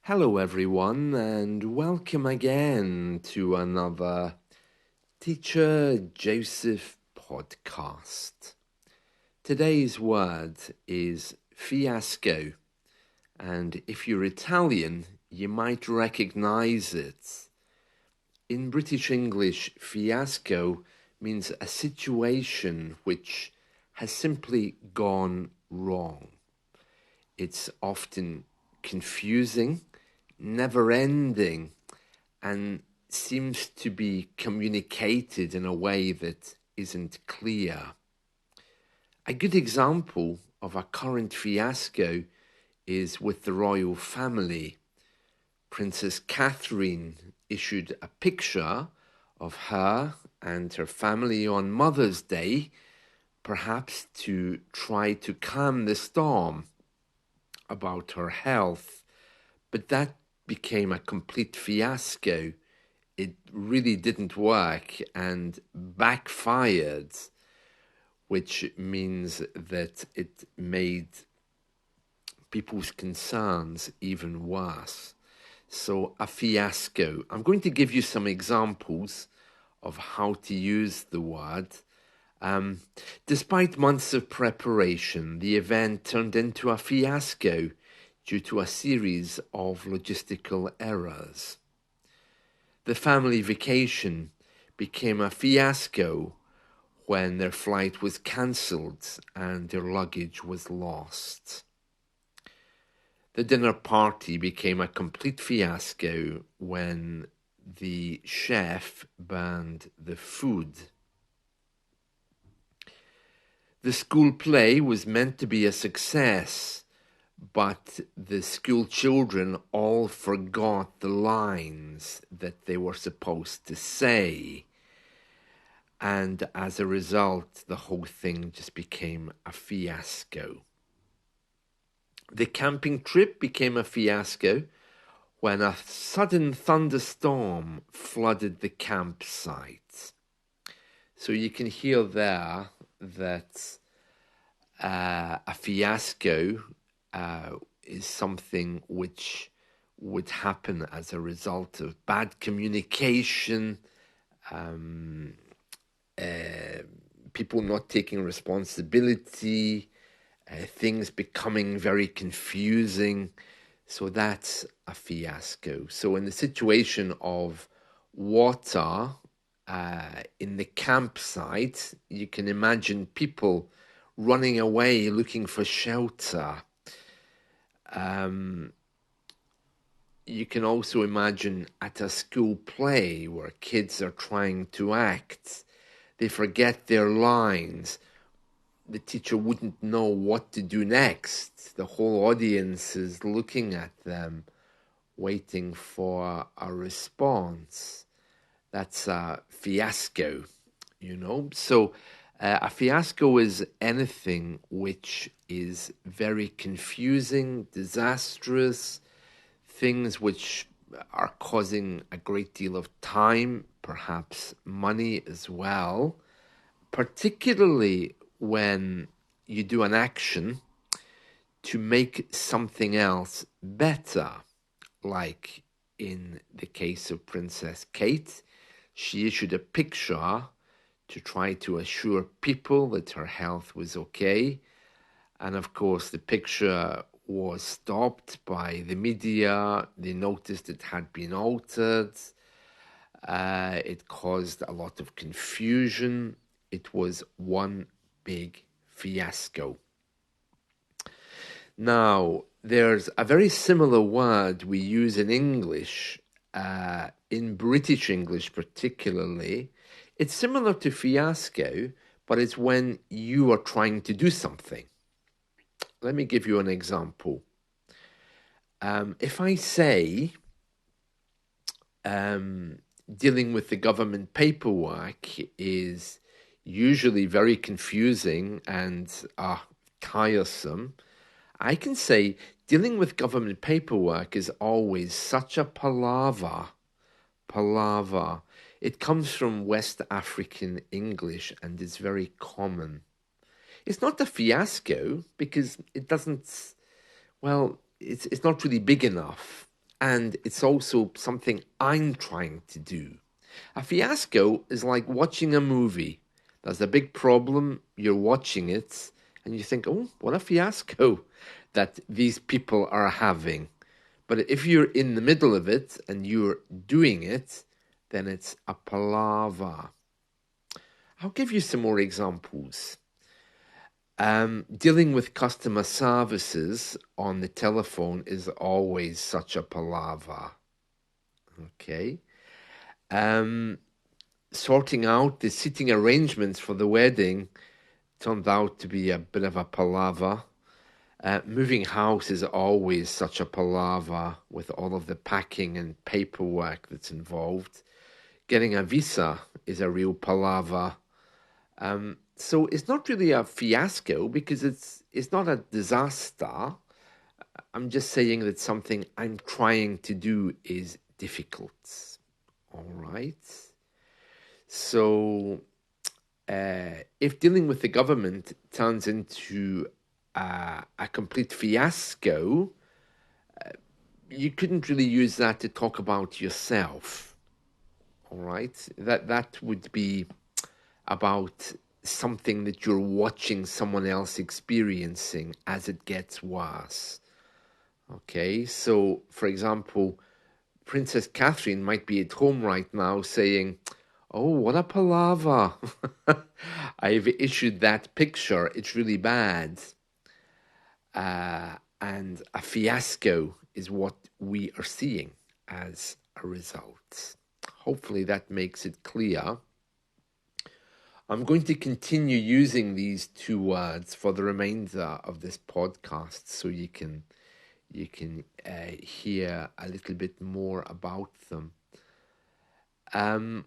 Hello, everyone, and welcome again to another Teacher Joseph podcast. Today's word is fiasco, and if you're Italian, you might recognize it. In British English, fiasco means a situation which has simply gone wrong. It's often confusing, never-ending, and seems to be communicated in a way that isn't clear. A good example of a current fiasco is with the royal family. Princess Catherine issued a picture of her and her family on Mother's Day, perhaps to try to calm the storm about her health, but that became a complete fiasco. It really didn't work and backfired, which means that it made people's concerns even worse. So a fiasco. I'm going to give you some examples of how to use the word. Despite months of preparation, the event turned into a fiasco due to a series of logistical errors. The family vacation became a fiasco when their flight was cancelled and their luggage was lost. The dinner party became a complete fiasco when the chef burned the food. The school play was meant to be a success, but the school children all forgot the lines that they were supposed to say. And as a result, the whole thing just became a fiasco. The camping trip became a fiasco when a sudden thunderstorm flooded the campsite. So you can hear there that a fiasco is something which would happen as a result of bad communication, people not taking responsibility, things becoming very confusing. So that's a fiasco. So in the situation of water in the campsite, you can imagine people running away looking for shelter. You can also imagine at a school play where kids are trying to act. They forget their lines. The teacher wouldn't know what to do next. The whole audience is looking at them, waiting for a response. That's a fiasco, So a fiasco is anything which is very confusing, disastrous, things which are causing a great deal of time, perhaps money as well, particularly when you do an action to make something else better, like in the case of Princess Kate. She issued a picture to try to assure people that her health was okay. And of course, the picture was stopped by the media. They noticed it had been altered. It caused a lot of confusion. It was one big fiasco. Now, there's a very similar word we use in English, in British English particularly. It's similar to fiasco, but it's when you are trying to do something. Let me give you an example. If I say dealing with the government paperwork is usually very confusing and tiresome, I can say dealing with government paperwork is always such a palava. Palava. It comes from West African English and is very common. It's not a fiasco because it doesn't, well, it's not really big enough. and it's also something I'm trying to do. A fiasco is like watching a movie. There's a big problem, you're watching it, and you think, oh, what a fiasco that these people are having. But if you're in the middle of it and you're doing it, then it's a palava. I'll give you some more examples. Dealing with customer services on the telephone is always such a palava. Okay. Um, Sorting out the seating arrangements for the wedding turned out to be a bit of a palava. Moving house is always such a palava with all of the packing and paperwork that's involved. Getting a visa is a real palava. So it's not really a fiasco because it's not a disaster. I'm just saying that something I'm trying to do is difficult. All right. So if dealing with the government turns into a complete fiasco, you couldn't really use that to talk about yourself. All right. That would be about something that you're watching someone else experiencing as it gets worse. Okay, so for example, Princess Catherine might be at home right now saying, oh, what a palava. I've issued that picture. It's really bad. And a fiasco is what we are seeing as a result. Hopefully that makes it clear. I'm going to continue using these two words for the remainder of this podcast so you can hear a little bit more about them.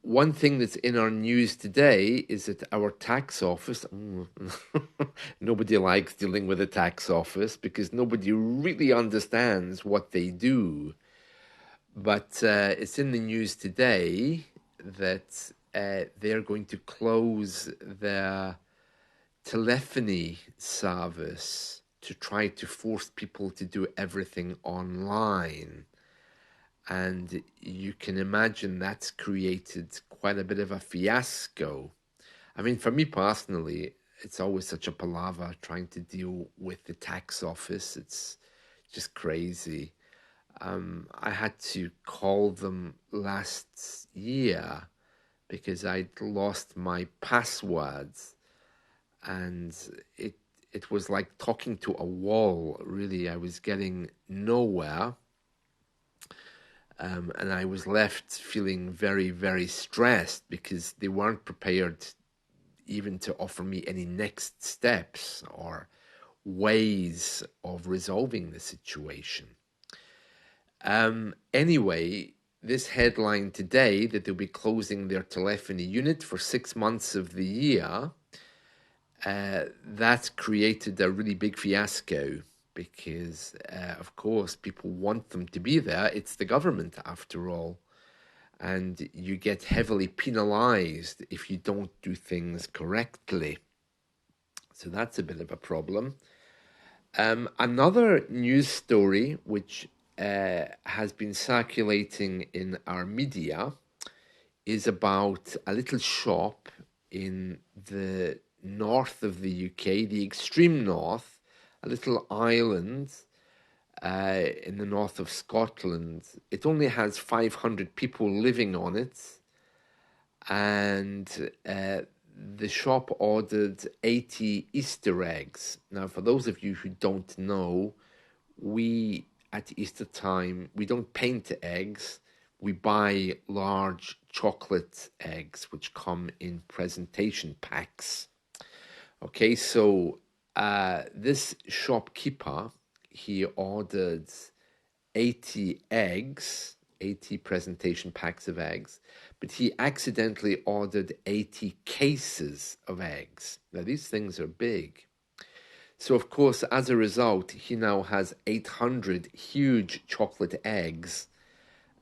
One thing that's in our news today is that our tax office, nobody likes dealing with the tax office because nobody really understands what they do. But it's in the news today that they're going to close their telephony service to try to force people to do everything online. And you can imagine that's created quite a bit of a fiasco. I mean, for me personally, it's always such a palaver trying to deal with the tax office. It's just crazy. I had to call them last year because I'd lost my passwords, and it was like talking to a wall. Really, I was getting nowhere. And I was left feeling very, very stressed because they weren't prepared even to offer me any next steps or ways of resolving the situation. Anyway, this headline today that they'll be closing their telephony unit for 6 months of the year, that created a really big fiasco because, of course, people want them to be there. It's the government, after all. And you get heavily penalized if you don't do things correctly. So that's a bit of a problem. Another news story which has been circulating in our media is about a little shop in the north of the UK, the extreme north, a little island in the north of Scotland. It only has 500 people living on it, and the shop ordered 80 Easter eggs. Now, for those of you who don't know, we at Easter time, we don't paint eggs. We buy large chocolate eggs, which come in presentation packs. Okay, so this shopkeeper, he ordered 80 eggs, 80 presentation packs of eggs, but he accidentally ordered 80 cases of eggs. Now, these things are big. So, of course, as a result, he now has 800 huge chocolate eggs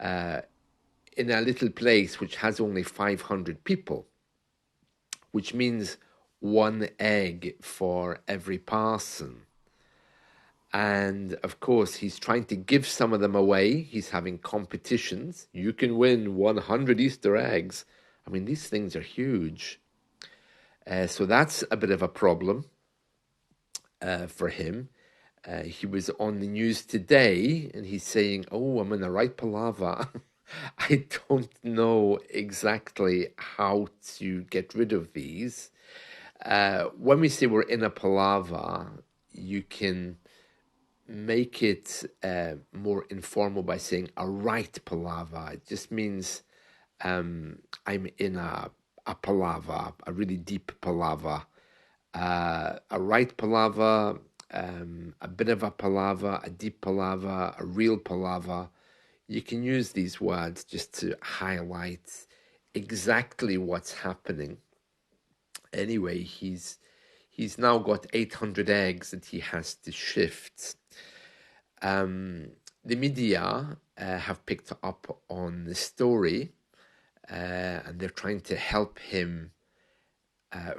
in a little place which has only 500 people, which means one egg for every person. And of course, he's trying to give some of them away. He's having competitions. You can win 100 Easter eggs. I mean, these things are huge. So that's a bit of a problem for him. He was on the news today and he's saying, "Oh, I'm in the right palava." I don't know exactly how to get rid of these. When we say we're in a palava, you can make it more informal by saying a right palava. It just means I'm in a palava, a really deep palava. A right palava, a bit of a palava, a deep palava, a real palava. You can use these words just to highlight exactly what's happening. Anyway, he's now got 800 eggs that he has to shift. The media have picked up on the story, and they're trying to help him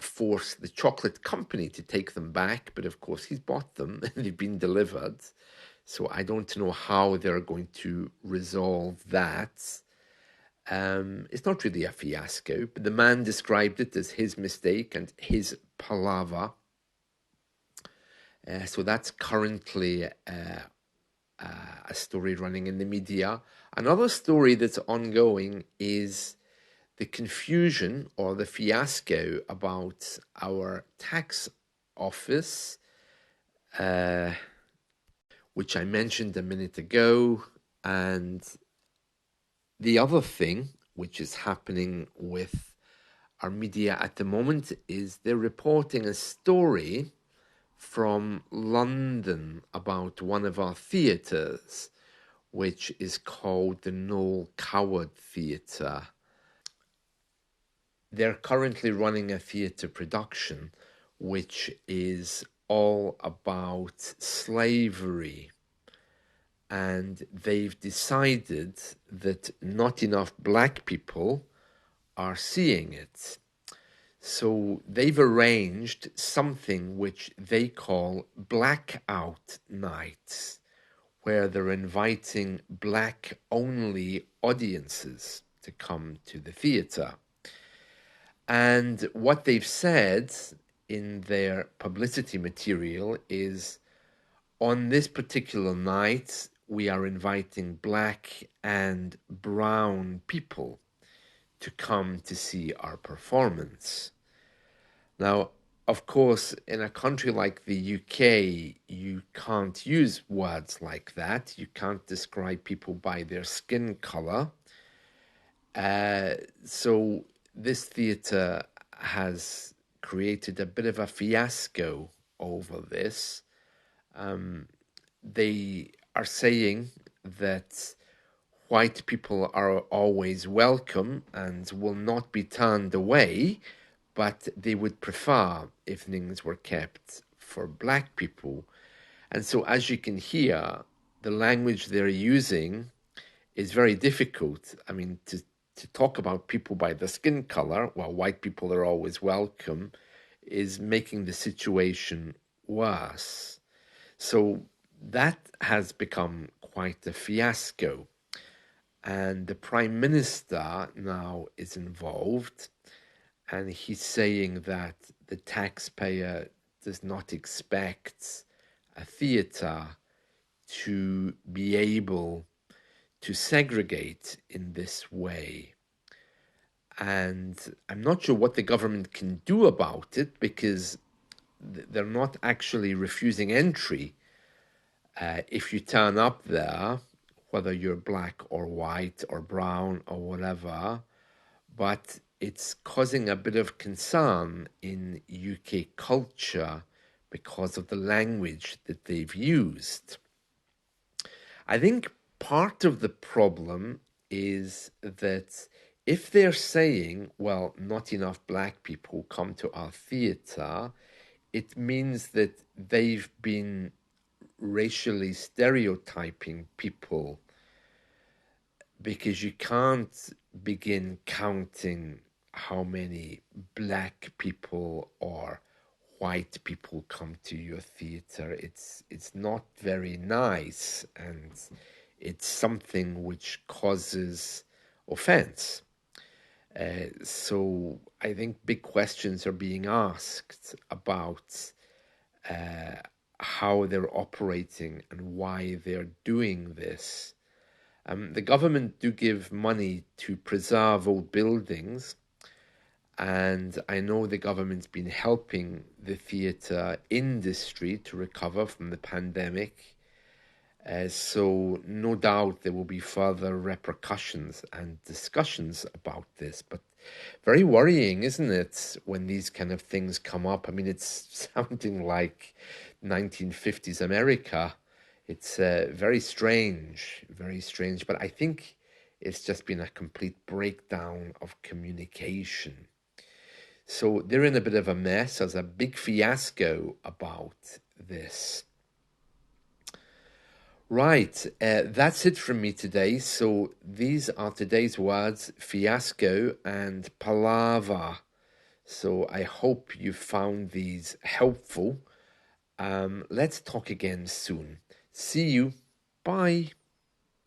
force the chocolate company to take them back. But of course, he's bought them and they've been delivered. So I don't know how they're going to resolve that. It's not really a fiasco, but the man described it as his mistake and his palava. So that's currently a story running in the media. Another story that's ongoing is the confusion or the fiasco about our tax office, which I mentioned a minute ago. And the other thing which is happening with our media at the moment is they're reporting a story from London about one of our theatres, which is called the Noel Coward Theatre. They're currently running a theatre production which is all about slavery. And they've decided that not enough black people are seeing it. So they've arranged something which they call blackout nights, where they're inviting black-only audiences to come to the theatre. And what they've said in their publicity material is, on this particular night, we are inviting black and brown people to come to see our performance. Now, of course, in a country like the UK, you can't use words like that. You can't describe people by their skin color. So this theatre has created a bit of a fiasco over this. They are saying that white people are always welcome and will not be turned away, but they would prefer if things were kept for black people. And so, as you can hear, the language they're using is very difficult. I mean, to talk about people by the skin color, while white people are always welcome, is making the situation worse. So that has become quite a fiasco. And the Prime Minister now is involved, and he's saying that the taxpayer does not expect a theatre to be able to segregate in this way. And I'm not sure what the government can do about it, because they're not actually refusing entry. If you turn up there, whether you're black or white or brown or whatever, but it's causing a bit of concern in UK culture because of the language that they've used. I think part of the problem is that if they're saying, well, not enough black people come to our theatre, it means that they've been racially stereotyping people, because you can't begin counting how many black people or white people come to your theater. It's not very nice, and it's something which causes offense. So I think big questions are being asked about how they're operating and why they're doing this. The government do give money to preserve old buildings, and I know the government's been helping the theatre industry to recover from the pandemic. So no doubt there will be further repercussions and discussions about this. But very worrying, isn't it, when these kind of things come up? I mean, it's sounding like 1950s America. It's very strange, very strange. But I think it's just been a complete breakdown of communication. So they're in a bit of a mess. There's a big fiasco about this. Right, that's it from me today. So these are today's words, fiasco and palava. So I hope you found these helpful. Let's talk again soon. See you. Bye.